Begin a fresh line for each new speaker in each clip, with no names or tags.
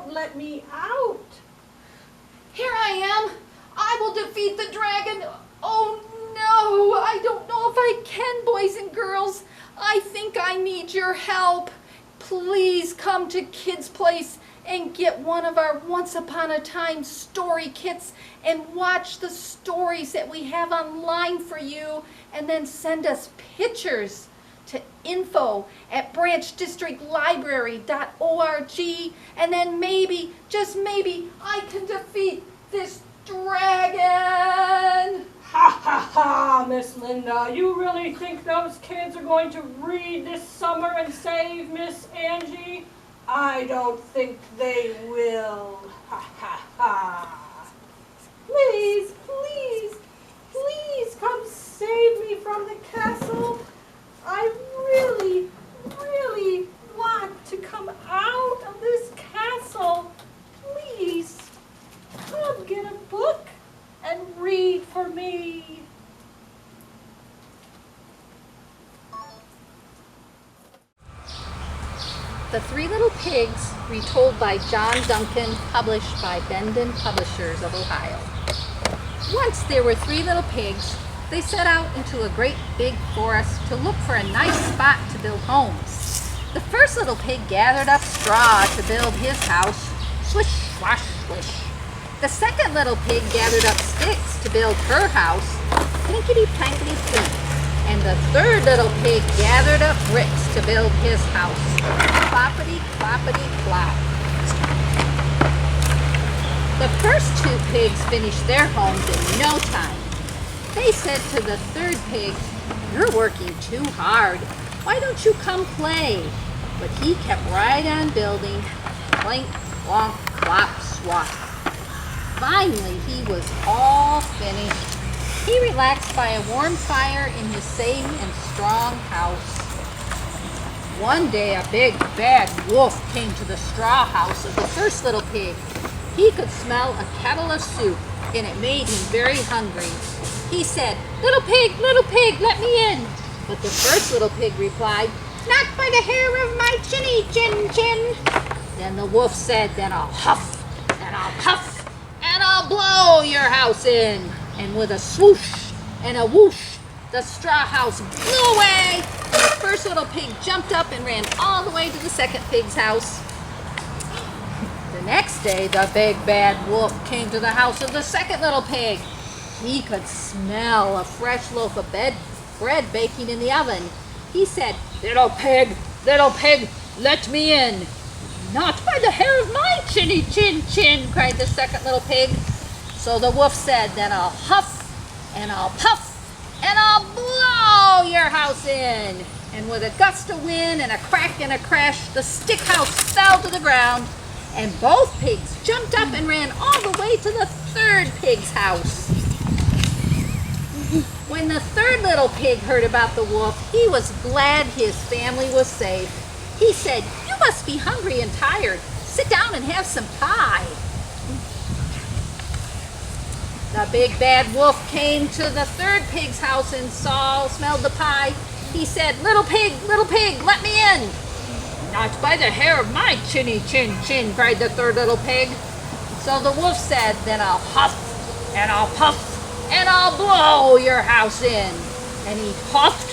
won't let me out.
Here I am. I will defeat the dragon. Oh no, I don't know if I can, boys and girls. I think I need your help. Please come to Kids Place and get one of our Once Upon a Time story kits and watch the stories that we have online for you, and then send us pictures to info@branchdistrictlibrary.org, and then maybe, just maybe, I can defeat this dragon.
Ha ha ha, Miss Linda. You really think those kids are going to read this summer and save Miss Angie? I don't think they will. Ha ha ha. Please, please, please come save me from the castle. I really, really want to come out of this castle. Please, come get a book and read for me.
The Three Little Pigs, retold by John Duncan, published by Bendon Publishers of Ohio. Once there were three little pigs. They set out into a great big forest to look for a nice spot to build homes. The first little pig gathered up straw to build his house. Swish, swash, swish. The second little pig gathered up sticks to build her house. Plinkety, plankety, plink. And the third little pig gathered up bricks to build his house. Cloppity, cloppity, clop. The first two pigs finished their homes in no time. They said to the third pig, "You're working too hard. Why don't you come play?" But he kept right on building. Clink, clonk, clop, swat. Finally, he was all finished. He relaxed by a warm fire in his safe and strong house. One day, a big, bad wolf came to the straw house of the first little pig. He could smell a kettle of soup, and it made him very hungry. He said, little pig, let me in." But the first little pig replied, "Not by the hair of my chinny chin chin." Then the wolf said, "Then I'll huff, and I'll puff, and I'll blow your house in." And with a swoosh and a whoosh, the straw house blew away, and the first little pig jumped up and ran all the way to the second pig's house. The next day, the big bad wolf came to the house of the second little pig. He could smell a fresh loaf of bread baking in the oven. He said, little pig, let me in." "Not by the hair of my chinny chin chin," cried the second little pig. So the wolf said, "Then I'll huff, and I'll puff, and I'll blow your house in." And with a gust of wind and a crack and a crash, the stick house fell to the ground, and both pigs jumped up and ran all the way to the third pig's house. When the third little pig heard about the wolf, he was glad his family was safe. He said, "You must be hungry and tired. Sit down and have some pie." The big bad wolf came to the third pig's house and smelled the pie. He said, little pig, let me in." "Not by the hair of my chinny chin chin," cried the third little pig. So the wolf said, "Then I'll huff, and I'll puff, and I'll blow your house in." And he puffed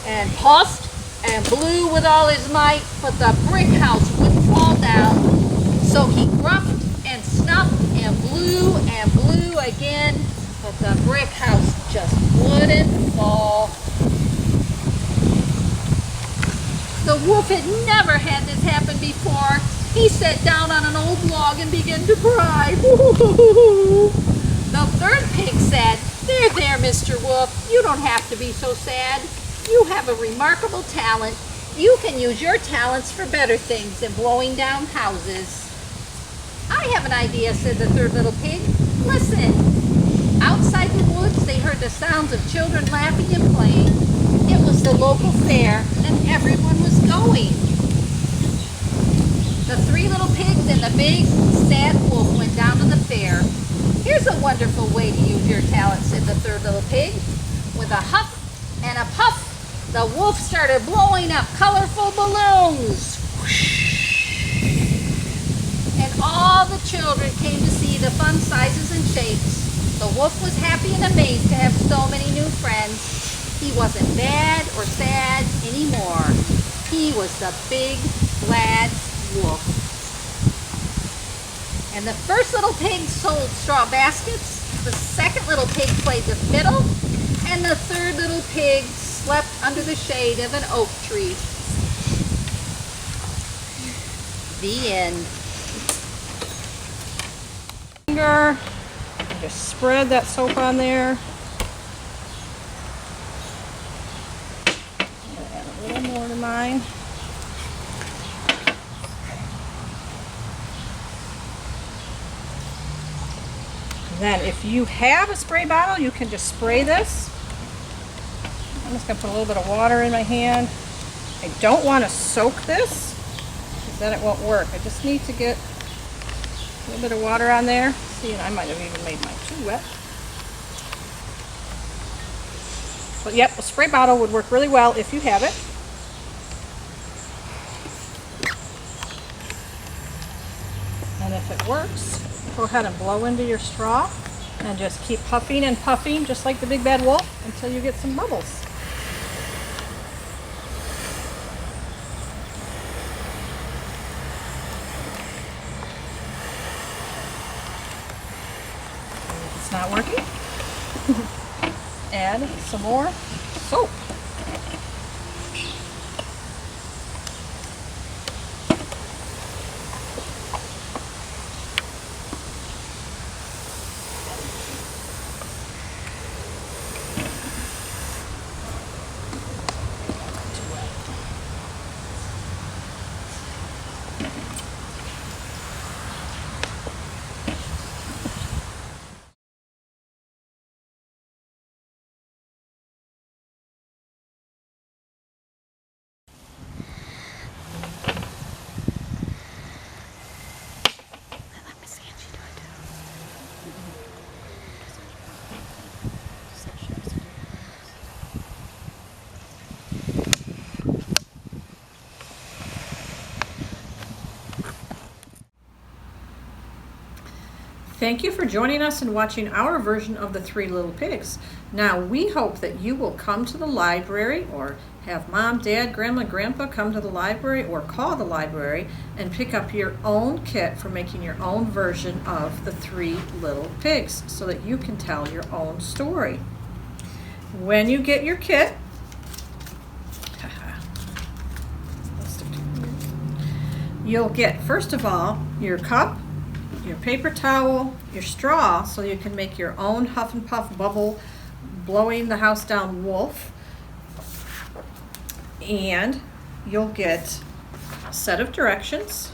and puffed and blew with all his might, but the brick house wouldn't fall down. So he gruffed and snuffed and blew again, but the brick house just wouldn't fall. The wolf had never had this happen before. He sat down on an old log and began to cry. The third pig said, There, Mr. Wolf, you don't have to be so sad. You have a remarkable talent. You can use your talents for better things than blowing down houses." "I have an idea," said the third little pig. "Listen." Outside the woods, they heard the sounds of children laughing and playing. It was the local fair, and everyone was going. The three little pigs and the big, sad wolf went down to the fair. "Here's a wonderful way to use your talent," said the third little pig. With a huff and a puff, the wolf started blowing up colorful balloons. And all see the fun sizes and shapes. The wolf was happy and amazed to have so many new friends. He wasn't bad or sad anymore. He was the big, glad wolf. And the first little pig sold straw baskets, the second little pig played the fiddle, and the third little pig slept under the shade of an oak tree. The end.
Finger, just spread that soap on there. Add a little more to mine. And then if you have a spray bottle, you can just spray this. I'm just going to put a little bit of water in my hand. I don't want to soak this because then it won't work. I just need to get a little bit of water on there. See, and I might have even made mine too wet. But yep, a spray bottle would work really well if you have it. And if it works, go ahead and blow into your straw and just keep puffing and puffing just like the big bad wolf until you get some bubbles. If it's not working, add some more soap. Thank you for joining us and watching our version of the Three Little Pigs. Now, we hope that you will come to the library or have mom, dad, grandma, grandpa come to the library or call the library and pick up your own kit for making your own version of the Three Little Pigs so that you can tell your own story. When you get your kit, you'll get, first of all, your cup, your paper towel, your straw, so you can make your own huff and puff bubble blowing the house down wolf. And you'll get a set of directions,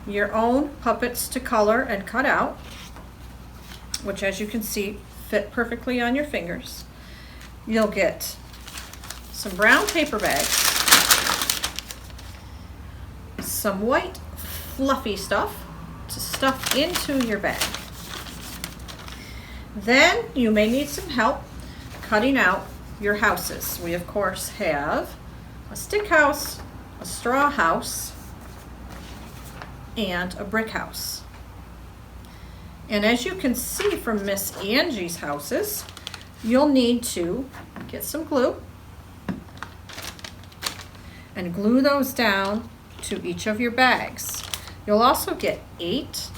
your own puppets to color and cut out, which as you can see fit perfectly on your fingers. You'll get some brown paper bags, some white fluffy stuff to stuff into your bag. Then you may need some help cutting out your houses. We of course have a stick house, a straw house, and a brick house. And as you can see from Miss Angie's houses, you'll need to get some glue and glue those down to each of your bags. You'll also get 8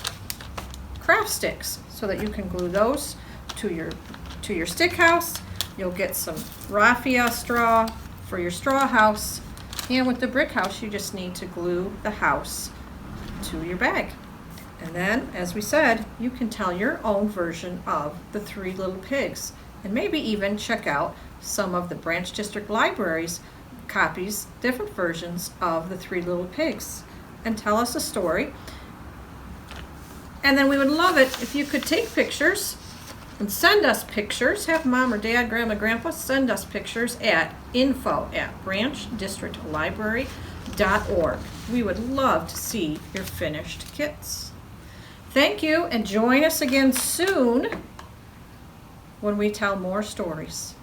craft sticks so that you can glue those to your stick house. You'll get some raffia straw for your straw house, and with the brick house you just need to glue the house to your bag. And then, as we said, you can tell your own version of the Three Little Pigs, and maybe even check out some of the Branch District Library's copies, different versions of the Three Little Pigs, and tell us a story. And then we would love it if you could take pictures and send us pictures. Have mom or dad, grandma, grandpa send us pictures at info@branchdistrictlibrary.org. We would love to see your finished kits. Thank you, and join us again soon when we tell more stories.